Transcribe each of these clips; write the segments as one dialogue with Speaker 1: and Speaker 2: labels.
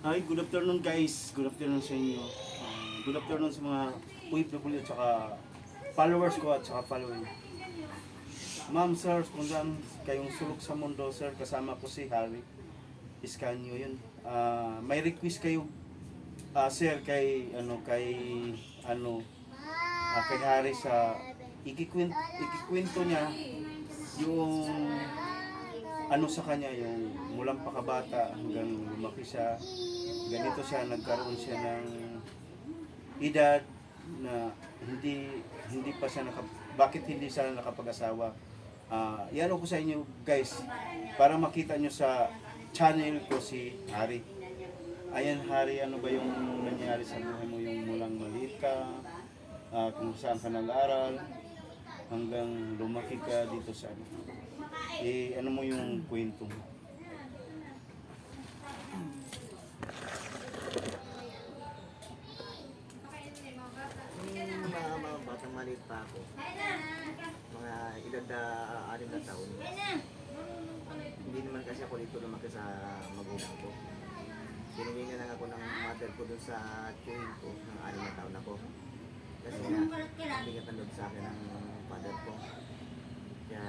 Speaker 1: Hi, good afternoon guys. Good afternoon sa inyo. Good afternoon sa mga OFW at saka followers ko at saka following. Ma'am, sir, kung saan kayong sulok sa mundo, sir, kasama ko si Harry Iscanio yun. May request kayo, sir, kay Harry sa ikikwento niya yung ano sa kanya, yung mulang pakabata hanggang lumaki siya. Ganito siya, nagkaroon siya ng edad na hindi pa siya bakit hindi siya nakapag-asawa. Yan ko sa inyo guys para makita nyo sa channel ko si Harry. Ayan Harry, ano ba yung nangyari sa buhay mo, yung mulang maliit ka, kung saan ka nag-aral hanggang lumaki ka dito sa ano. Ano mo yung kwento mo?
Speaker 2: Mga batang maliit pa ako, mga edad na 6 na taon, hindi naman kasi ako dito lumaki sa magulang ko. Pinili lang ako ng mother ko dun sa tuwing ko ng 6 na taon ako. Kasi nga, bigat ang loob sa akin ng father ko. Kaya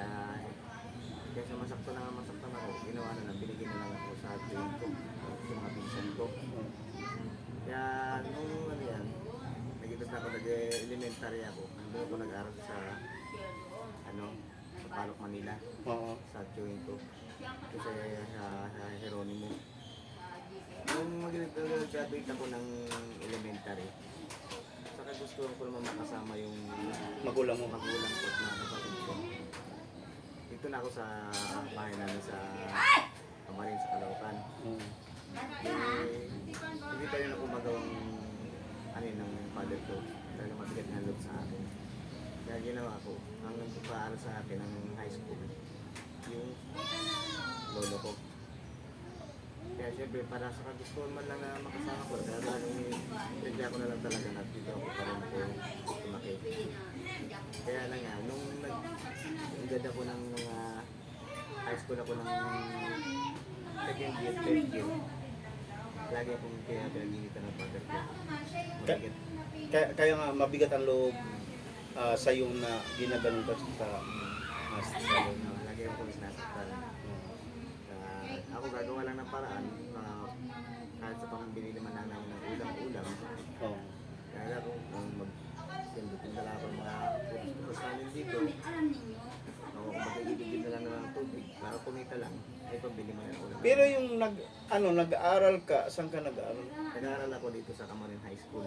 Speaker 2: sa masaktan ako, ginawa na lang, binigyan na lang ako sa tuwing ko, sa mga pinsan ko. Kaya nung ano yan, nag-ibig ako, nag-elementary ako. Doon ako nag-aral sa Palok, Manila.
Speaker 1: Oo.
Speaker 2: Sa tuwing ko. Kasi sa Geronimo. Nung mag-graduate ako ng elementary, saka gusto ko naman makasama yung
Speaker 1: Magulang mo.
Speaker 2: magulang ko at mga kapatid ko. Dito na ako sa bahay namin sa Kamarin sa Caloocan. Hindi pa rin ako magawang ng father ko. Talaga mabigat na loob sa akin. Kaya ginawa ko, ang nagpapaaral sa akin ng high school, yung lolo ko. Kaya siyempre, para sa gusto man lang na makasama ko, kaya ko na lang talaga na dito ako pa rin po lumaki. Kaya lang nga, nung nag-edad ako ng high school ako ng second year, third year, lagi akong pinaginitan ng father ko. Mabigat.
Speaker 1: Kaya nga mabigat ang loob sa yung na ginaganon ka sa
Speaker 2: Lagi akong sinasaktan. Ako gagawa lang ng paraan, kahit sa pambili naman namin ng ulam-ulam.
Speaker 1: Oh.
Speaker 2: Kaya kung mag-sindutin na lang ako mga putos namin dito, ako kung mag-ibigin na lang ng tubig, para kumita lang, ay pambili mo ng ulam.
Speaker 1: Pero yung nag-aaral ka, saan ka nag-aaral?
Speaker 2: Nag-aaral ako dito sa Kamarin High School.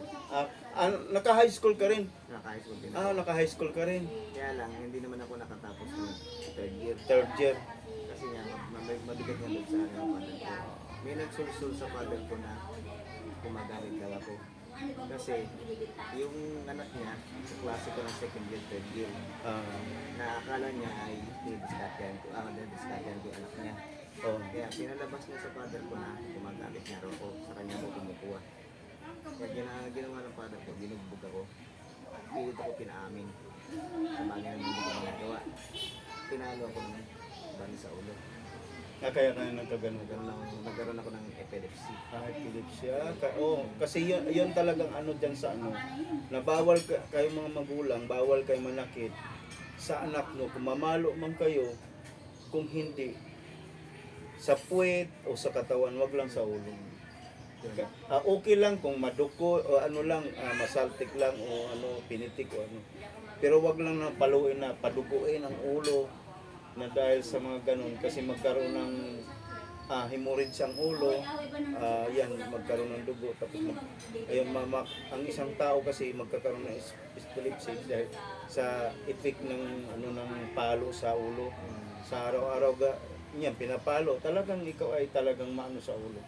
Speaker 1: Naka-high school ka rin?
Speaker 2: Naka-high school din ako.
Speaker 1: Naka-high school ka rin.
Speaker 2: Kaya lang, hindi naman ako nakatapos ng third year.
Speaker 1: Third year.
Speaker 2: Kasi nga, mabigat nga doon sa akin ang father ko. May nagsulsul sa father ko na gumagamit daw ako. Kasi yung anak niya, sa klase ko ng second year, third year, na akala niya ay dinidiskatyan ko yung anak niya. Kaya pinalabas niya sa father ko na gumagamit niya raw ako, sa kanya mo kumukuha. Kaya ginawa ng father ko, binugbog ako. Pilit ako pinaamin. Sa bagay na hindi ko nagawa. Pinalo ako ng bani sa ulo.
Speaker 1: Kaya nagkaganon.
Speaker 2: Nagkaroon ako ng epilepsy.
Speaker 1: Epilepsy. Kasi yun talagang ano dyan sa ano, na bawal kayo mga magulang, bawal kayo manakit sa anak mo. Kung mamalo man kayo, kung hindi, sa puwet o sa katawan, wag lang sa ulo. Okay lang kung maduko o ano lang, masaltik lang o ano, pinitik o ano. Pero wag lang na paluin na paduguin ang ulo na dahil sa mga ganun kasi magkaroon ng hemorrhage ang ulo, yan magkaroon ng dugo tapos ang isang tao kasi magkakaroon ng epilepsy dahil sa effect ng ng palo sa ulo. Sa araw-araw yan pinapalo, talagang ikaw ay talagang maano sa ulo.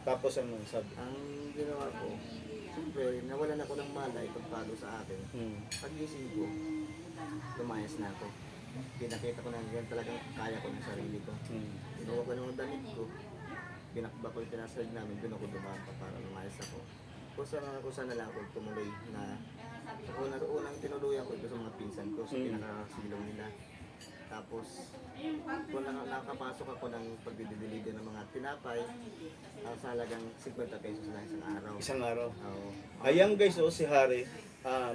Speaker 1: Tapos ano sabi?
Speaker 2: Ang ginawa ko, siyempre nawalan ako ng malay pagpalo sa akin. Pagising ko, lumayas na ako. Pinakita ko na yan talagang kaya ko ng sarili ko. Kinuha ko ng damit ko, binakba ko yung pinasag namin, doon ako dumaan pa para lumayas ako. Kung saan na lang ako tumuloy na unang tinuluyan ko ito sa mga pinsan ko, sa pinakasilong nila. Tapos, kung nakapasok ako ng pagdideliver ng mga tinapay, sa halagang 50 pesos lang isang araw.
Speaker 1: Isang araw.
Speaker 2: Oo.
Speaker 1: Ayan guys, si Hari,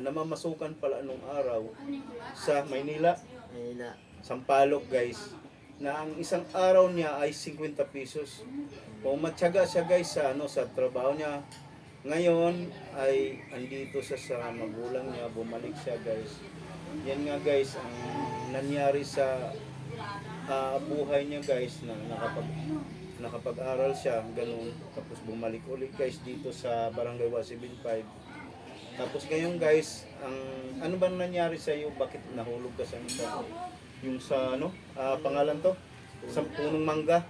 Speaker 1: namamasukan pala nung araw sa Maynila, Sampaloc guys, na ang isang araw niya ay 50 pesos. Kung matyaga siya guys sa trabaho niya, ngayon ay andito siya sa magulang niya, bumalik siya guys. Yan nga guys, ang nangyari sa buhay niya guys, na nakapag-aral siya, ganun. Tapos bumalik ulit guys dito sa Barangay 175. Tapos ngayon guys, ano ba nangyari sa iyo? Bakit nahulog ka sa yung sa pangalan to? Sa punong mangga.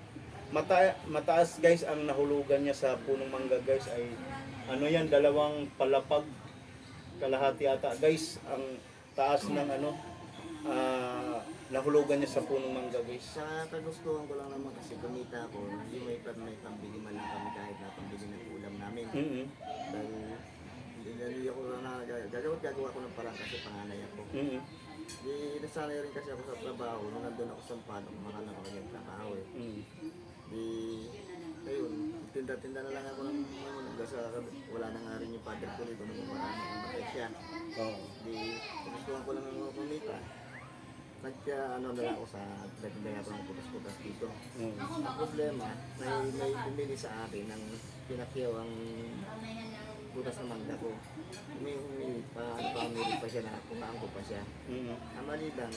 Speaker 1: Mataas guys ang nahulugan niya sa punong mangga guys, ay yan, 2 palapag kalahati ata guys ang taas ng nahulugan niya sa punong mangga guys.
Speaker 2: Sa kagustuhan ko lang naman kasi kumita ako, hindi may pambili man lang kami kahit na pambili ng ulam namin. Dahil hindi ako na gagawa ko ng parang kasi panganay ako. Di nasanay rin kasi ako sa trabaho, nung nandun ako sa Sampaloc, mahal ako ng trabaho eh. Di, ayun, tinda-tinda na lang ako ng kasi wala na nga rin yung father ko dito nung marami ang bakasya. Di, gustuhan ko lang ng kumita. Na lang ako sa tinda ako ng putas-putas dito. Ang problema, may bumili sa akin ng pinakyaw ang putas ng mangga ko. Humilit pa siya na kumaan ko pa siya. Ang mali lang,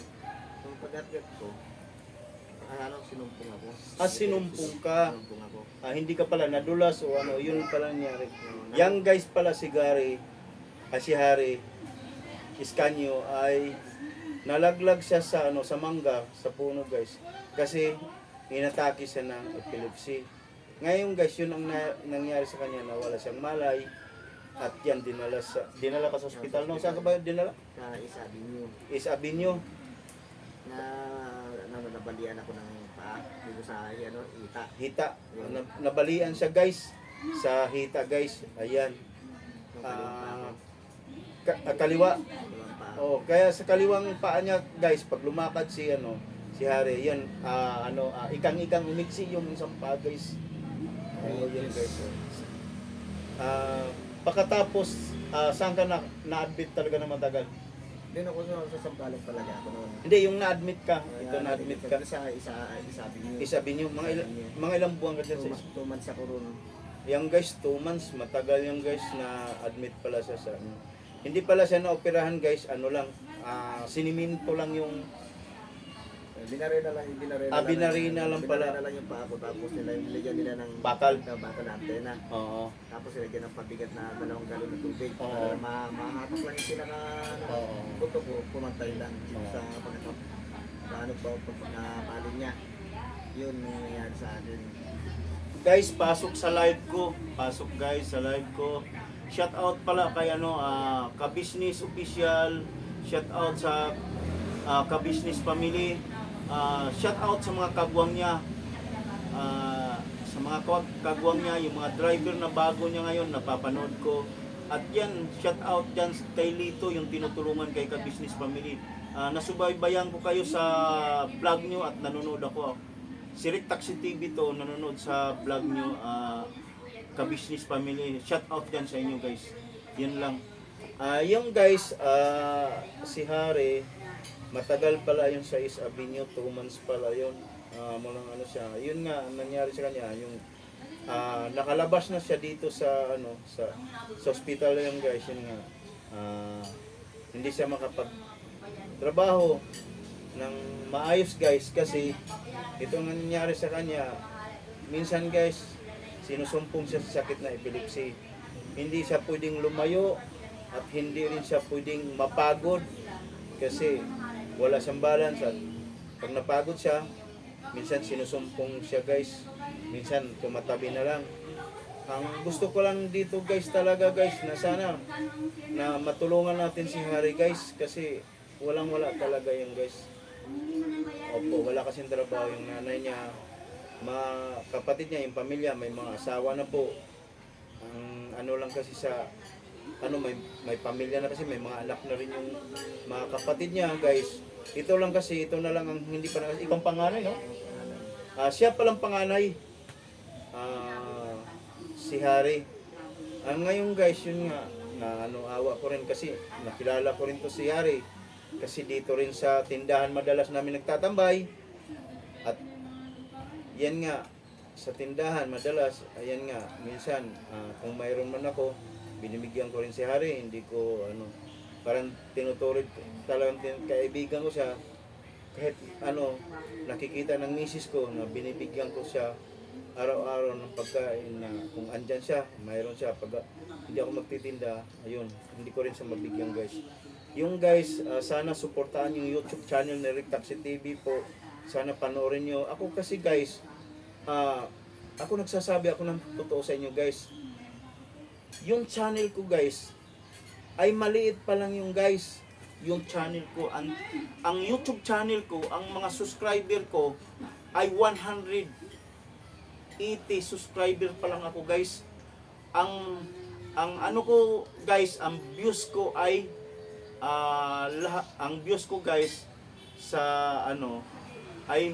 Speaker 2: nung pag-atgat ko, sinumpong ako.
Speaker 1: Sinumpong ka.
Speaker 2: Sinumpong ako.
Speaker 1: Hindi ka pala nadulas o yun pala nangyari. Yang guys pala si Hari Iscanio ay nalaglag siya sa mangga, sa puno guys. Kasi inatake siya ng epilepsy. Ngayon guys, yun ang nangyari sa kanya, nawala siyang malay. At yan, dinala ka sa ospital. No? Saan ka ba dinala?
Speaker 2: Sa
Speaker 1: Is Avenue.
Speaker 2: Nabalian ako ng paa dito sa hita.
Speaker 1: Hita. Nabalian siya guys. Sa hita guys. Ayan. Kaliwa. Kaya sa kaliwang paa niya guys, pag lumakad si Hari, yan, ikang-ikang umiksi yung isang paa guys. Yan guys. Pagkatapos, saan ka na-admit talaga na matagal?
Speaker 2: Hindi ako sa Sampaloc talaga ako noon.
Speaker 1: Hindi, yung na-admit ka. Ito na-admit ka.
Speaker 2: Isabi niyo.
Speaker 1: Mga ilang buwan ka dyan?
Speaker 2: 2 months ako ron.
Speaker 1: Yung guys, 2 months. Matagal yung guys na admit pala siya sa Hindi pala siya na-operahan guys. Siniminto lang yung
Speaker 2: Binarena lang
Speaker 1: pala.
Speaker 2: Binarena lang yung paa ko, tapos nilagyan nila ng
Speaker 1: bakal
Speaker 2: na antena.
Speaker 1: Oo.
Speaker 2: Tapos nilagyan ng pabigat na 2 galon ng tubig.
Speaker 1: Oo.
Speaker 2: Para mahatak lang yung pinaka buto ko, pumantay lang sa pagkakapalin niya. Yun ang nangyari sa akin.
Speaker 1: Guys, pasok sa live ko. Pasok guys sa live ko. Shout out pala kay Ka-Business Official. Shout out sa Ka-Business Family. Shout out sa mga kagwang niya. Sa mga kagwang niya, yung mga driver na bago niya ngayon, napapanood ko. At yan, shout out dyan kay Lito, yung tinutulungan kay Ka-Business Family. Nasubaybayan ko kayo sa vlog nyo at nanonood ako. Si Rick Taxi TV to, nanonood sa vlog nyo, Ka-Business Family. Shout out dyan sa inyo guys. Yan lang. Yung guys, si Hari, matagal pala yung sa Is Avenue, 2 months pala yun. Mulang siya. Yun nga, ang nangyari sa kanya, yung nakalabas na siya dito sa sa hospital yung guys, yun nga. Hindi siya makapagtrabaho ng maayos guys kasi itong nangyari sa kanya, minsan guys, sinusumpong siya sa sakit na epilepsy. Hindi siya pwedeng lumayo at hindi rin siya pwedeng mapagod kasi wala siyang balance at pag napagod siya, minsan sinusumpong siya guys, minsan tumatabi na lang. Ang gusto ko lang dito guys talaga guys, na sana na matulungan natin si Hari guys kasi walang-wala talaga yung guys. Opo, wala kasing trabaho yung nanay niya, mga kapatid niya, yung pamilya, may mga asawa na po. Ang lang kasi sa may pamilya na kasi, may mga anak na rin yung mga kapatid niya guys. Ito lang kasi, ito na lang ang hindi pa na, ikaw ang panganay, no? Siya palang panganay. Si Harry. Ngayon guys, yun nga, na awa ko rin kasi, nakilala ko rin to si Harry. Kasi dito rin sa tindahan madalas namin nagtatambay. At yan nga, sa tindahan madalas, ayan nga, minsan, kung mayroon man ako, binibigyan ko rin si Harry, hindi ko, parang tinuturid, talagang kaibigan ko siya. Kahit nakikita ng misis ko na binibigyan ko siya araw-araw ng pagkain na kung andyan siya, mayroon siya. Pag hindi ako magtitinda, ayun, hindi ko rin siya mabigyan guys. Yung guys, sana suportahan yung YouTube channel ni Rick Taxi TV po. Sana panoorin nyo. Ako kasi guys, ako nagsasabi ako ng totoo sa inyo guys. Yung channel ko guys, ay maliit pa lang yung guys. Yung channel ko, ang YouTube channel ko, ang mga subscriber ko ay 180 subscriber pa lang ako guys. Ang ano ko guys, ang views ko ay ang views ko guys sa ay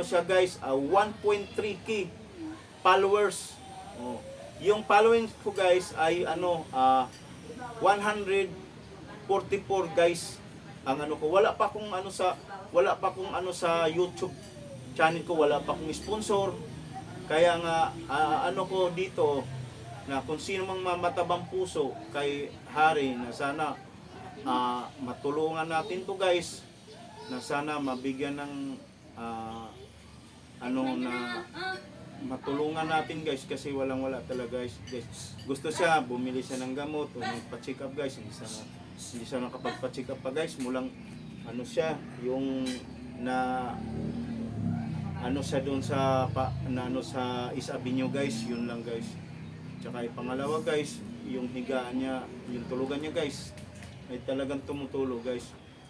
Speaker 1: siya guys, 1.3k followers. Yung following ko guys ay 144 guys. Ang ko, wala pa akong sa YouTube channel ko, wala pa akong sponsor. Kaya nga ko dito na kung sino mang matabang puso kay Harry na sana matulungan natin to guys, na sana mabigyan ng matulungan natin guys, kasi wala talaga guys. Gusto siya, bumili siya ng gamot o magpa-check up guys, hindi siya nakapagpa-check up pa guys, mulang siya yung siya doon sa sa East Avenue guys, yun lang guys. Tsaka pangalawa guys, yung higaan niya, yung tulugan niya guys, ay talagang tumutulog guys.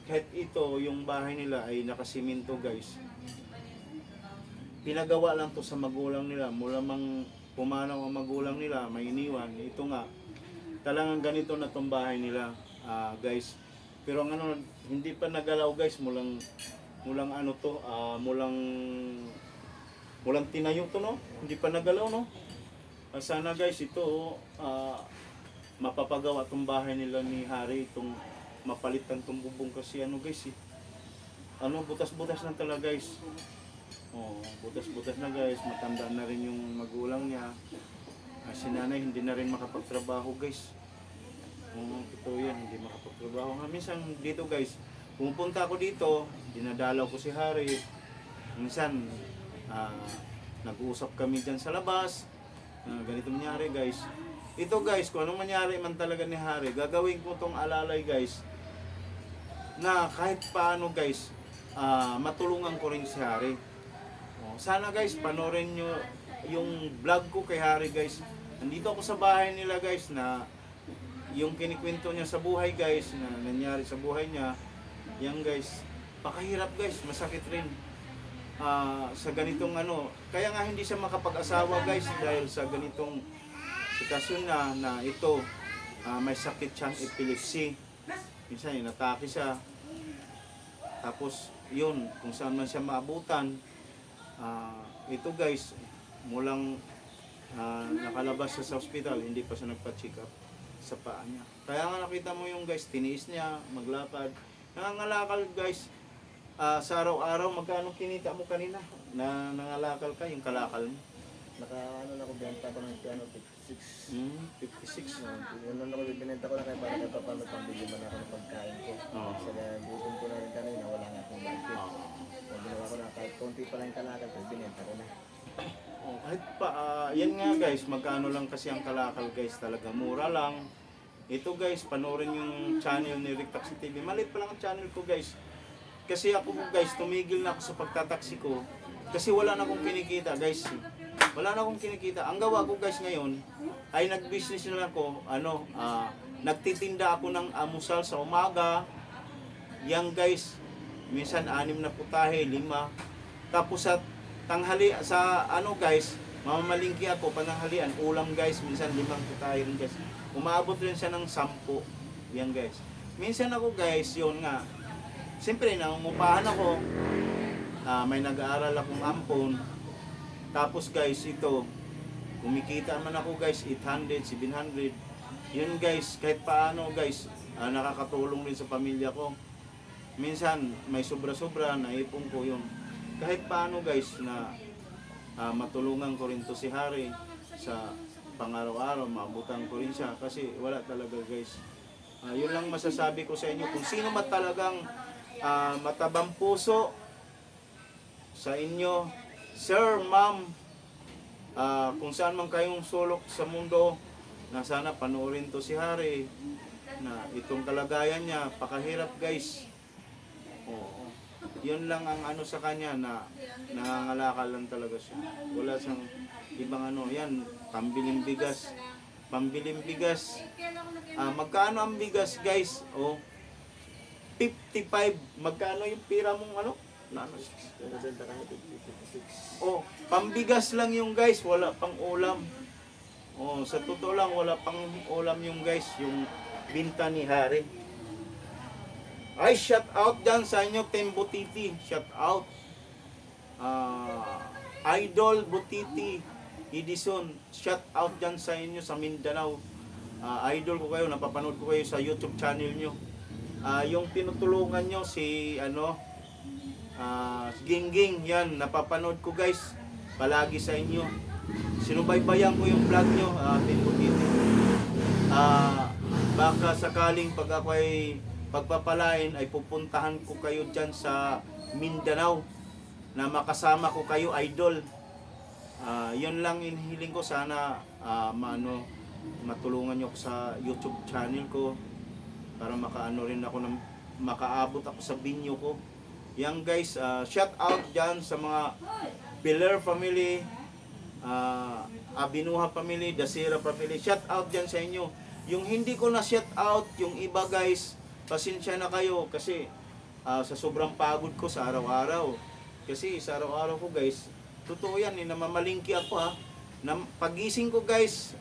Speaker 1: Kahit ito, yung bahay nila ay nakasiminto guys. Pinagawa lang to sa magulang nila. Mula mang pumanaw ang magulang nila, may iniwan. Ito nga, talagang ganito na tong bahay nila guys. Pero hindi pa nagalaw guys, mulang tinayo to, no? Hindi pa nagalaw, no? Sana guys, ito mapapagawa tong bahay nila ni Harry, itong mapalitan tong bubong kasi guys butas-butas na talaga guys. Butas-butas na guys, matanda na rin yung magulang niya. Si nanay hindi na rin makapagtrabaho guys. Totoo yan, hindi makapagtrabaho. Minsan dito guys, pumupunta ako dito, dinadalaw ko si Harry. Minsan nag-uusap kami dyan sa labas. Ganito nangyari guys. Ito guys, kung anong mangyari man talaga ni Harry, gagawin ko tong alalay guys, na kahit paano guys, matulungan ko rin si Harry. Sana guys, panoorin nyo yung vlog ko kay Harry guys. Nandito ako sa bahay nila guys, na yung kinikwento niya sa buhay guys, na nangyari sa buhay niya. Yan guys, pakahirap guys, masakit rin. Sa ganitong kaya nga hindi siya makapag-asawa guys, dahil sa ganitong sitwasyon na ito, may sakit siyang epilepsy. Minsan inatake siya. Tapos yun, kung saan man siya maabutan, ito guys, mulang nakalabas siya sa ospital, hindi pa siya nagpa-check up sa paa niya. Kaya nga nakita mo yung guys, tiniis niya, maglakad. Nangangalakal guys, sa araw-araw. Magkano kinita mo kanina na nangalakal ka, yung kalakal mo?
Speaker 2: Benta ko ng 56.
Speaker 1: 56.
Speaker 2: Yun lang binenta ko na kaya para kahit paano pambili man ako ng pagkain ko. Kasi gutom ko na rin kanina, wala nga akong budget. Kung ginawa ko na, kahit konti pa lang yung kalakal ko, binenta ko na.
Speaker 1: Kahit pa, yan nga guys, magkano lang kasi ang kalakal guys, talaga mura lang. Ito guys, panoorin yung channel ni Rick Taxi TV. Maliit pa lang ang channel ko guys. Kasi ako guys, tumigil na ako sa pagtataksi ko. Kasi wala na akong kinikita guys. Wala na akong kinikita. Ang gawa ko guys ngayon, ay nag-business na ako. Nagtitinda ako ng amusal sa umaga. Yang guys, minsan 6 na putahe, 5. Tapos sa tanghali, guys, mamamalingki ako, pananghalian, ulam guys, minsan 5 putahe rin guys. Umaabot rin siya ng 10. Yan guys. Minsan ako guys, yun nga, siyempre nangungupahan ako. May nag-aaral akong ampon. Tapos guys, ito, kumikita man ako guys, 800, 700. Yun guys, kahit paano guys, nakakatulong rin sa pamilya ko. Minsan, may sobra-sobra, naipon ko yun. Kahit paano guys, na matulungan ko rin to si Harry sa pang-araw-araw, maabutan ko rin siya. Kasi wala talaga guys. Yun lang masasabi ko sa inyo. Kung sino man talagang matabang puso sa inyo, sir, ma'am, kung saan man kayong sulok sa mundo, na sana panoorin to si Harry, na itong kalagayan niya, pakahirap guys. Oo. Yun lang ang ano sa kanya, na nangangalakal lang talaga siya. Wala siyang ibang ano, yan, pambiling bigas. Pambiling bigas. Magkano ang bigas guys? 55. Magkano yung pira mong ano?
Speaker 2: Nabenta kami 56.
Speaker 1: Pambigas lang yung guys, wala pang ulam. Sa totoo lang, wala pang ulam yung guys, yung binta ni Harry. Ay, shout out dyan sa inyo, Team Butiti. Shout out. Idol Butiti, Edison. Shout out dyan sa inyo sa Mindanao. Idol ko kayo, napapanood ko kayo sa YouTube channel nyo. Yung tinutulungan nyo si Gingging, yan, napapanood ko guys, palagi sa inyo. Sinubaybayan ko yung vlog nyo, Butiti. Baka sakaling pag ako ay pagpapalain, ay pupuntahan ko kayo dyan sa Mindanao, na makasama ko kayo, idol. Yun lang inihiling ko, sana matulungan nyo ako sa YouTube channel ko, para makaano rin ako, makaabot ako sa binyo ko. Yan guys, shout out dyan sa mga Pilar family, Abinuha family, Dasira family. Shout out dyan sa inyo. Yung hindi ko na shout out, yung iba guys, pasensya na kayo kasi sa sobrang pagod ko sa araw-araw. Kasi sa araw-araw ko guys, totoo yan, namamalingki ako pagising ko guys,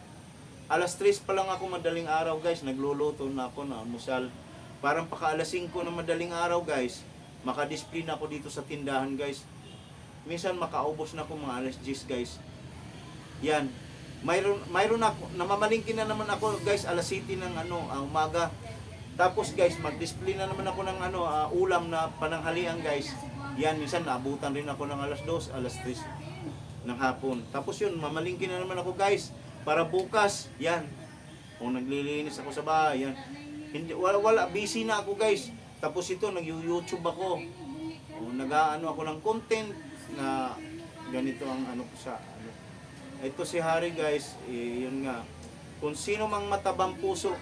Speaker 1: alas 3 pa lang ako madaling araw guys, nagluluto na ako na almusal. Parang paka alas 5 na madaling araw guys, makadisplay na ako dito sa tindahan guys. Minsan makaubos na ako mga alas 10 guys. Yan. Mayroon ako, namamalingki na naman ako guys, alas 7 ng umaga. Tapos guys, mag-display na naman ako ng ulam na pananghalian guys. Yan, minsan naabutan rin ako ng alas 2, alas 3 ng hapon. Tapos yun, mamalingki na naman ako guys, para bukas, yan. Kung naglilinis ako sa bahay, yan. Wala, busy na ako guys. Tapos ito, nag-YouTube ako. Nag-aano ako ng content na ganito ang ko sa Ito si Harry guys, yun nga. Kung sino mang matabang puso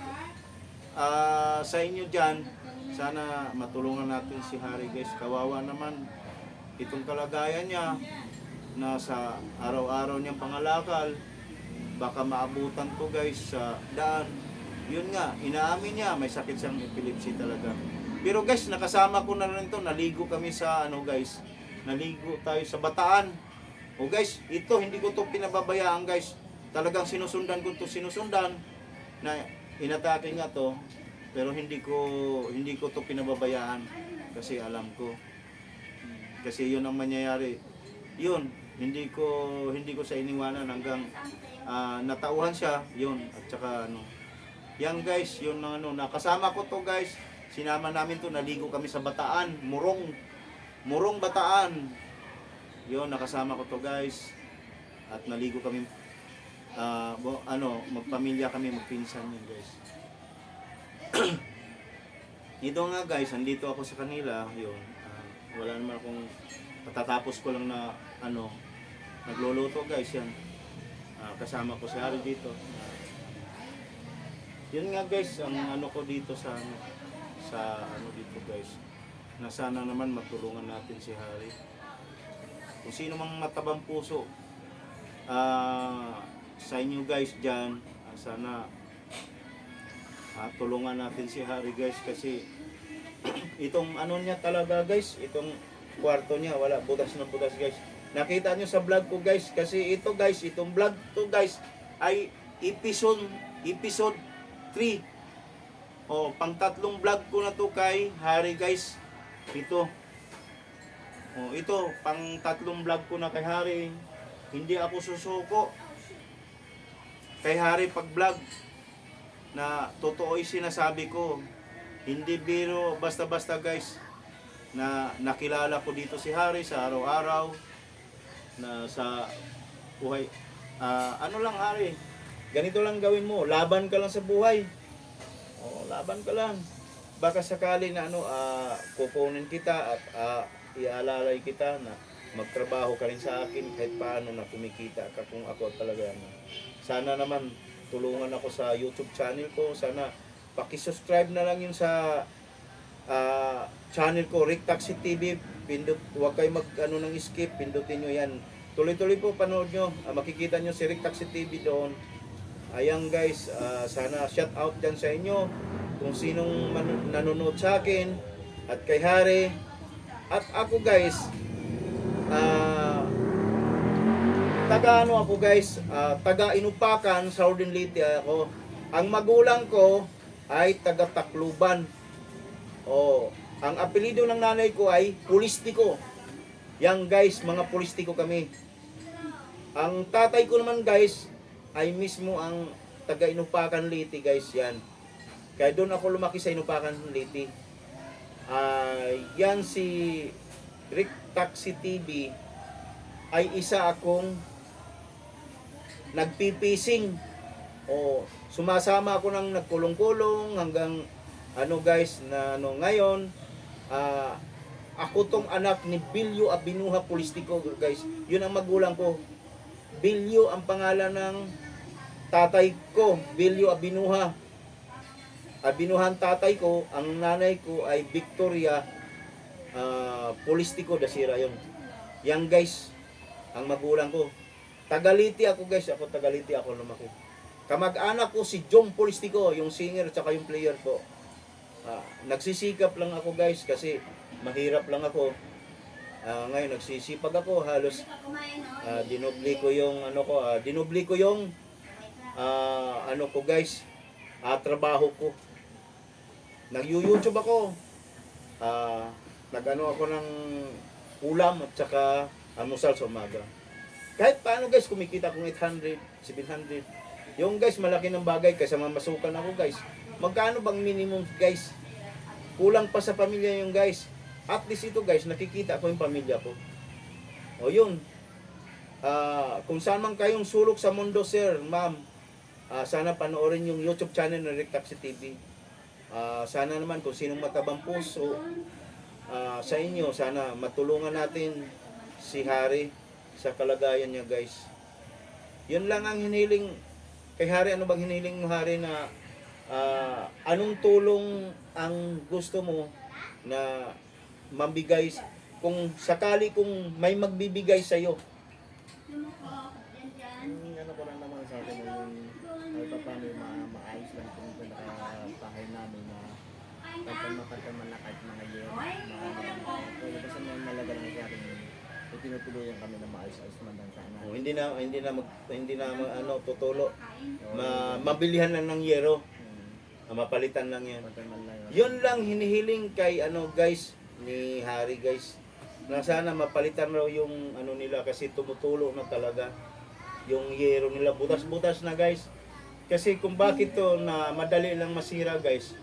Speaker 1: sa inyo dyan, sana matulungan natin si Harry guys. Kawawa naman itong kalagayan niya, na sa araw-araw niyang pangalakal, baka maabutan ko guys sa daan. Yun nga, inaamin niya, may sakit siyang epilepsy talaga. Pero guys, nakasama ko na rin to, naligo kami sa guys, naligo tayo sa Bataan. Guys, ito hindi ko to pinababayaan guys. Talagang sinusundan ko na inatake nga to, pero hindi ko to pinababayaan kasi alam ko. Kasi yun ang mangyayari. Yun, hindi ko sa iniwanan hanggang natauhan siya, yun, at saka yan guys, yun nakasama ko to guys. Sinama namin to, naligo kami sa Bataan, Murong Bataan. Yun, nakasama ko to guys. At naligo kami, magpamilya kami, magpinsan yun guys. Ito nga guys, andito ako sa kanila, yun. Wala naman akong, patatapos ko lang na, nagluluto guys, yan. Kasama ko si Harry dito. Yun nga guys, ang ko dito sa dito guys, na sana naman matulungan natin si Harry. Kung sino mang matabang puso sa inyo guys dyan, sana tulungan natin si Harry guys, kasi itong niya talaga guys, itong kwarto niya, wala, butas na butas guys. Nakita nyo sa vlog ko guys, kasi ito guys, itong vlog to guys ay episode 3. Pang tatlong vlog ko na to kay Harry guys. Ito. Oh, ito, pang 3 vlog ko na kay Hari. Hindi ako susuko. Kay Hari pag vlog na totoo yung sinasabi ko. Hindi biro basta-basta guys na nakilala ko dito si Hari sa araw-araw na sa buhay. Ano lang Hari, ganito lang gawin mo, laban ka lang sa buhay. Oh, laban ka lang. Baka sakali na kukunin kita at ialalay kita na magtrabaho ka rin sa akin kahit paano na kumikita ka kung ako talaga. Sana naman tulungan ako sa YouTube channel ko. Sana paki-subscribe na lang yun sa channel ko, Rick Taxi TV. Huwag kayo nang skip, pindutin nyo yan. Tuloy-tuloy po panood nyo. Makikita nyo si Rick Taxi TV doon. Ayan guys, sana shout out dyan sa inyo kung sinong nanonood sa akin at kay Hari. At ako guys, taga Inupakan, Southern Leyte ako. Ang magulang ko ay taga Tacloban. Ang apelyido ng nanay ko ay Pulistiko. Yang guys, mga Pulistiko kami. Ang tatay ko naman guys ay mismo ang taga Inupakan Leyte guys, yan. Kaya doon ako lumaki sa Inupakan Leyte. Yan si Rick Taxi TV ay isa akong nagpipising. Sumasama ako ng nagkulong-kulong hanggang guys na ngayon ako tong anak ni Bilyo Abinuha Pulistiko guys. Yun ang magulang ko. Bilyo ang pangalan ng tatay ko, Bilyo Abinuha. Abinuhan tatay ko, ang nanay ko ay Victoria Pulistiko Dasira yun. Yang guys, ang magulang ko. Tagaliti ako guys, Tagaliti ako lumaki. Kamag-anak ko si Jong Pulistiko, yung singer at saka yung player ko. Nagsisikap lang ako guys kasi mahirap lang ako. Ngayon nagsisipag ako, halos dinubli ko yung guys, trabaho ko. Nag-YouTube ako. Ako ng ulam at saka almusal sa umaga. Kahit paano guys, kumikita kong 800, 700. Yung guys, malaki ng bagay kasi mamasukan ako guys. Magkano bang minimum guys? Kulang pa sa pamilya yung guys. At least ito guys, nakikita ko yung pamilya ko. Yun. Kung saan man kayong sulok sa mundo sir, ma'am, sana panoorin yung YouTube channel ng Rick Taxi TV. Sana naman kung sinong matabang puso sa inyo, sana matulungan natin si Hari sa kalagayan niya guys. Yun lang ang hiniling kay Hari. Ano bang hiniling mo Hari na anong tulong ang gusto mo na mabigay kung sakali kung may magbibigay sa iyo?
Speaker 2: Ano ko lang naman sa akin yung paano maayos lang kung pinaka-bahay namin na pagkaman na kahit mga year pero kasi may malaga lang sa akin tinutuluyan kami na maayos-ayos man lang sana.
Speaker 1: Hindi na tutulo. Mabilihan lang ng yero. Mapalitan lang yan. Yun lang hinihiling kay guys ni Hari guys. Na sana mapalitan raw yung nila kasi tumutulo na talaga. Yung yero nila butas-butas na guys. Kasi kung bakit to na madali lang masira guys.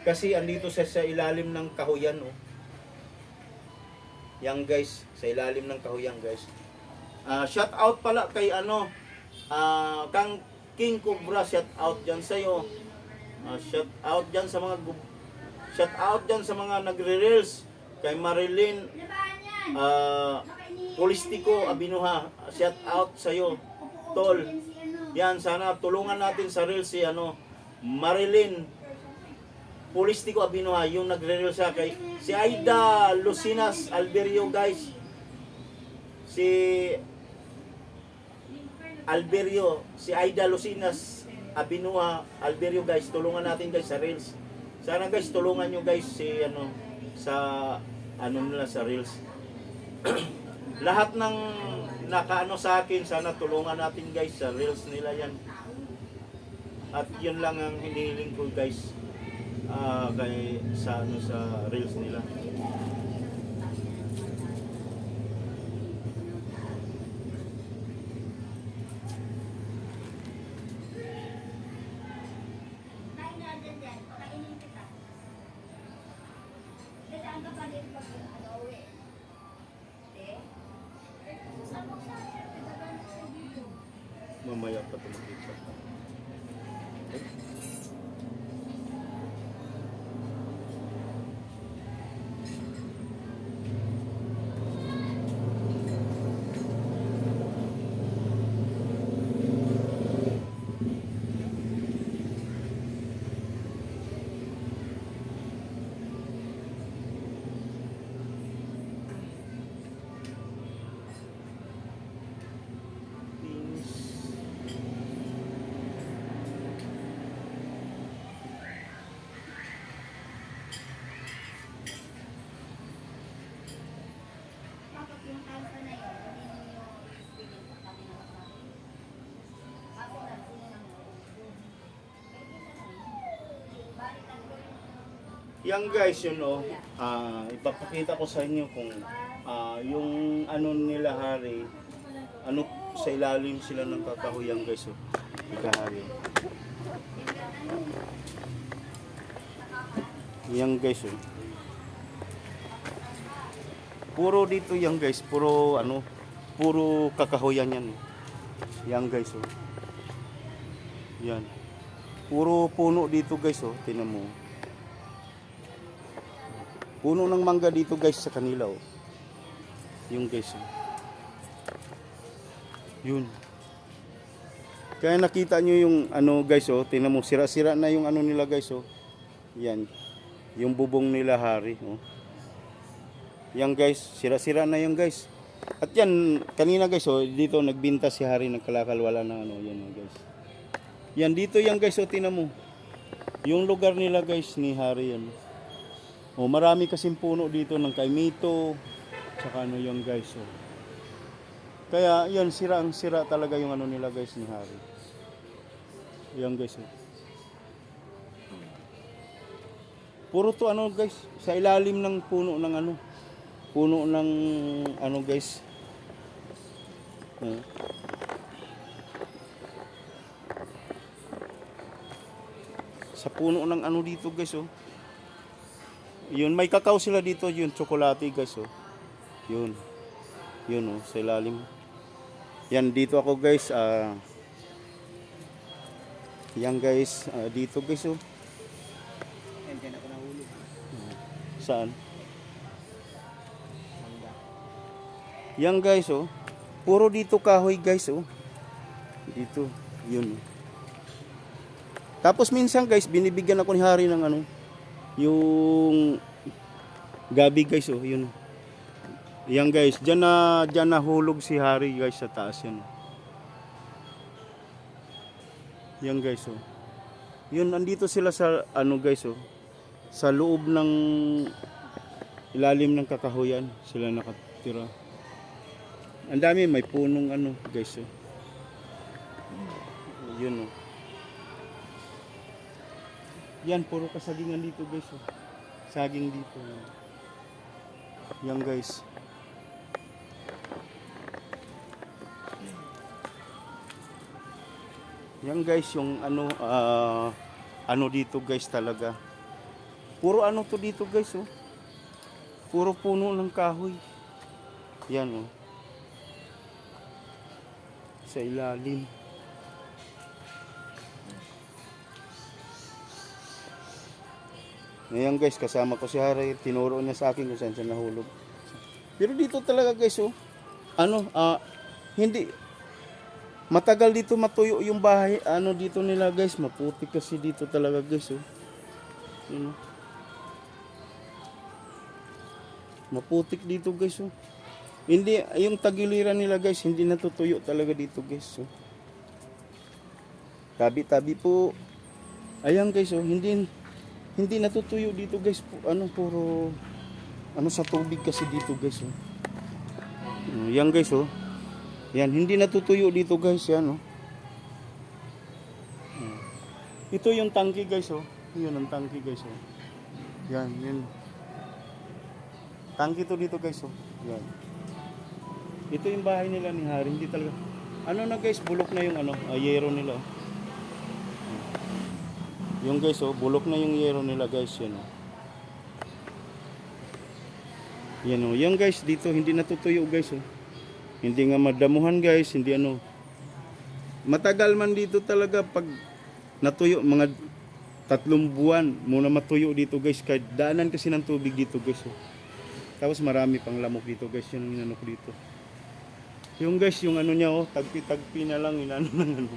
Speaker 1: Kasi andito sa ilalim ng kahuyan Yang guys, sa ilalim ng kahuyan guys. Shout out pala kay Kang King Cobra, shout out diyan sa iyo. Shout out diyan sa mga nagre-reels kay Marilyn Pulistiko Abinuha. Shout out sa iyo, tol. Yan, sana tulungan natin sa reels si Marilyn Pulistiko Abinuha, yung nagre-reel sa kay si Aida Lucinas Alberio guys. Si Aida Lucinas Abinuha Alberio guys, tulungan natin guys sa reels. Sana guys tulungan nyo guys si sa nila sa reels. Lahat ng sa akin, sana tulungan natin guys sa reels nila yan. At yun lang ang hinihiling ko guys sa reels nila. Mamaya pa ito makita. Yan guys, yun o, ipapakita ko sa inyo kung yung ano nila hari, ano sa ilalim sila ng kakahuyan guys o, ikahari. Yan guys o. Puro dito yan guys, puro ano, puro kakahuyan yan. Yan guys o. Yan. Puro puno dito guys o, tinan mo. Puno ng mangga dito guys sa kanila oh. Yung guys oh. Yun. Kaya nakita nyo yung ano guys oh, tingnan mo sira-sira na yung ano nila guys oh. Yan. Yung bubong nila hari oh. Yan guys, sira-sira na yung guys. At yan kanina guys oh, dito nagbinta si hari ng kalakal, wala na ano yan oh, guys. Yan dito yan guys oh, tingnan mo. Yung lugar nila guys ni hari yan. Oh, marami kasing puno dito ng kaimito, tsaka ano yung guys, oh. Kaya, yan, sira talaga yung ano nila guys ni Hari. Yan guys, oh. Puro to ano guys, sa ilalim ng puno ng ano guys. Oh. Sa puno ng ano dito guys, oh. Yun, may kakao sila dito, yun, tsokolate guys, oh. Yun. Yun, oh, sa ilalim. Yan, dito ako guys, yan guys, dito guys, oh.
Speaker 2: Yan, dyan ako nahulog.
Speaker 1: Saan?
Speaker 2: Mangga.
Speaker 1: Yan guys, oh. Puro dito kahoy guys, oh. Dito, yun. Tapos minsan guys, binibigyan ako ni Hari ng ano, yung gabi guys oh, yun. Yan guys, diyan nahulog si Hari guys sa taas yan. Yan guys oh. Yun andito sila sa ano guys oh. Sa loob ng ilalim ng kakahuyan sila nakatira. Ang dami may punong ano guys oh. Yun oh. Yan, puro kasagingan dito guys oh. Saging dito. Yan guys. Yan guys yung ano dito guys talaga. Puro ano to dito guys oh. Puro puno ng kahoy. Yan oh. Sa ilalim. Ngayon guys, kasama ko si Hari, tinuro niya sa akin kung saan siya nahulog. Pero dito talaga guys, oh, hindi, matagal dito matuyo yung bahay, ano dito nila guys, maputik kasi dito talaga guys, oh. Yun, oh. Maputik dito guys, oh. Hindi, yung tagiliran nila guys, hindi natutuyo talaga dito guys, oh. Tabi-tabi po, ayan guys, oh, hindi natutuyo dito guys, puro ano sa tubig kasi dito guys oh. Yan guys oh. Yan hindi natutuyo dito guys yan oh. Ito yung tangke guys oh. Yun ang tangke guys oh. Yan, yun. Tangke to dito guys oh. Yan. Ito yung bahay nila ni Hari, hindi talaga. Ano na guys, bulok na yung yero nila oh. Yung guys oh, bulok na yung yero nila guys yan oh. Yan o. Yan guys, dito hindi natutuyo guys oh. Hindi nga madamuhan guys, hindi ano. Matagal man dito talaga pag natuyo, mga 3 buwan muna matuyo dito guys. Kahit daanan kasi ng tubig dito guys oh. Tapos marami pang lamok dito guys, yun ang inanok dito. Yung guys, yung ano niya oh, tagpi-tagpi na lang inano ng ano.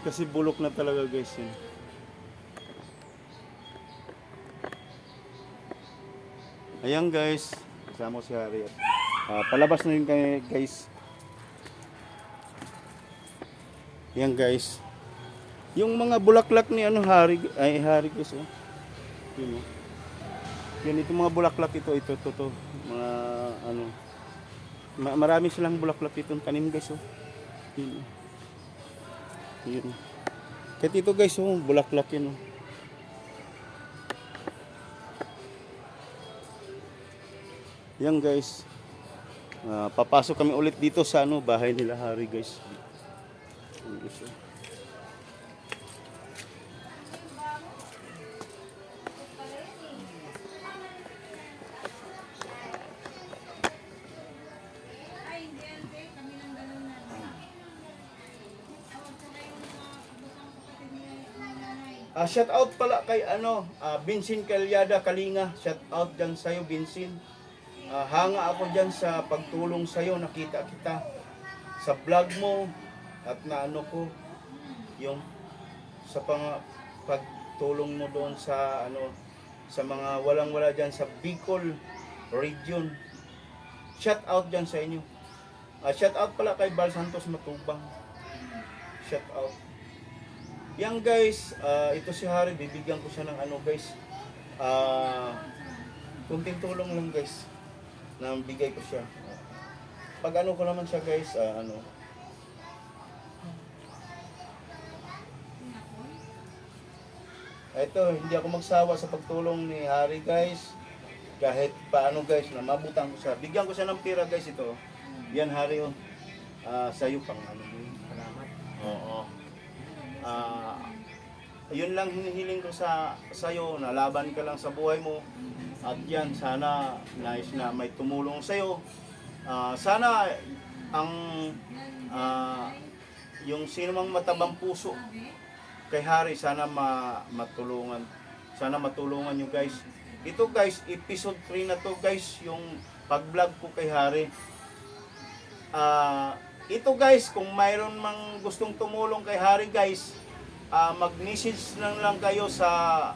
Speaker 1: Kasi bulok na talaga guys yun. Ayan guys, kasama ko si Harriet. Palabas na rin kami guys. Ayan guys. Yung mga bulaklak ni ano Hari guys oh. Yun oh. Yan itong mga bulaklak ito mga ano. Marami silang bulaklak dito tanim guys oh. Yun. Yun. Kahit ito guys oh, bulaklak yun oh. Yan guys. Papasok kami ulit dito sa ano, bahay nila Hari guys. Yan, guys oh. Shout out pala kay ano, Vincent Calyada Kalinga. Shout out diyan sa iyo Vincent. Hanga ako diyan sa pagtulong sa iyo, nakita kita sa vlog mo at naano ko yung sa pagtulong mo doon sa ano sa mga walang-wala diyan sa Bicol region. Shout out diyan sa inyo. Shout out pala kay Bal Santos Matubang. Shout out. Yan guys, ito si Hari, bibigyan ko siya ng ano guys, kunting tulong lang guys, na bigay ko siya. Pag ano ko naman siya guys, ano, ito, hindi ako magsawa sa pagtulong ni Hari guys, kahit paano guys, na mabutang ko siya. Bigyan ko siya ng pira guys ito. Yan Hari, oh. Sa'yo pang ano.
Speaker 2: Salamat.
Speaker 1: Oo. Yun lang hinihiling ko sa sa'yo, na laban ka lang sa buhay mo. At yan, sana nais na may tumulong sa'yo. Sana ang yung sino mang matabang puso kay Hari, sana matulungan. Sana matulungan nyo guys. Ito guys, episode 3 na to guys, yung pag-vlog ko kay Hari. Ito guys, kung mayroon mang gustong tumulong kay Hari guys, mag-message lang kayo sa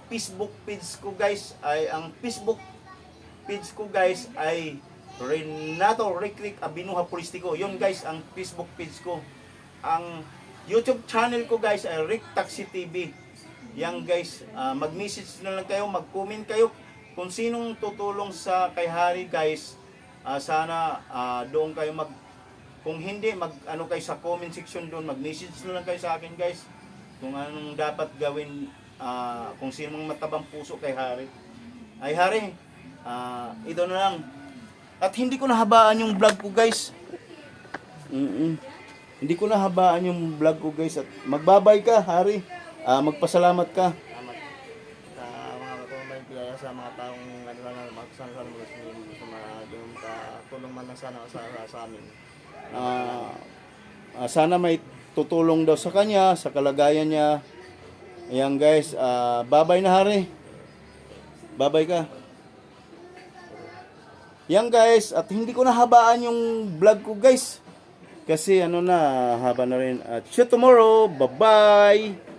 Speaker 1: Facebook page ko guys. Ang Facebook page ko guys ay Renato Riclic Abinuha Puristico. Yun guys, ang Facebook page ko. Ang YouTube channel ko guys ay Rick Taxi TV. Yan guys, mag-message na lang kayo, mag-comment kayo kung sinong tutulong sa kay Hari guys. Sana doon kayo kung hindi, ano kayo sa comment section doon, mag-message na lang kayo sa akin guys kung anong dapat gawin, kung sino mang matabang puso kay Hari. Ay Hari, ito na lang. At hindi ko nahabaan yung vlog ko guys. Hindi ko nahabaan yung vlog ko guys. At magbabay ka Hari, magpasalamat ka.
Speaker 2: Salamat sa mga katumay biyaya sa mga taong ano lang magsansan mo sa mga tulong man lang sana sa amin.
Speaker 1: Sana may tutulong daw sa kanya, sa kalagayan niya. Ayan guys, babay na Hari. Babay ka. Yan guys, at hindi ko nahabaan yung vlog ko guys. Kasi ano na, haba na rin. See you tomorrow. Bye-bye.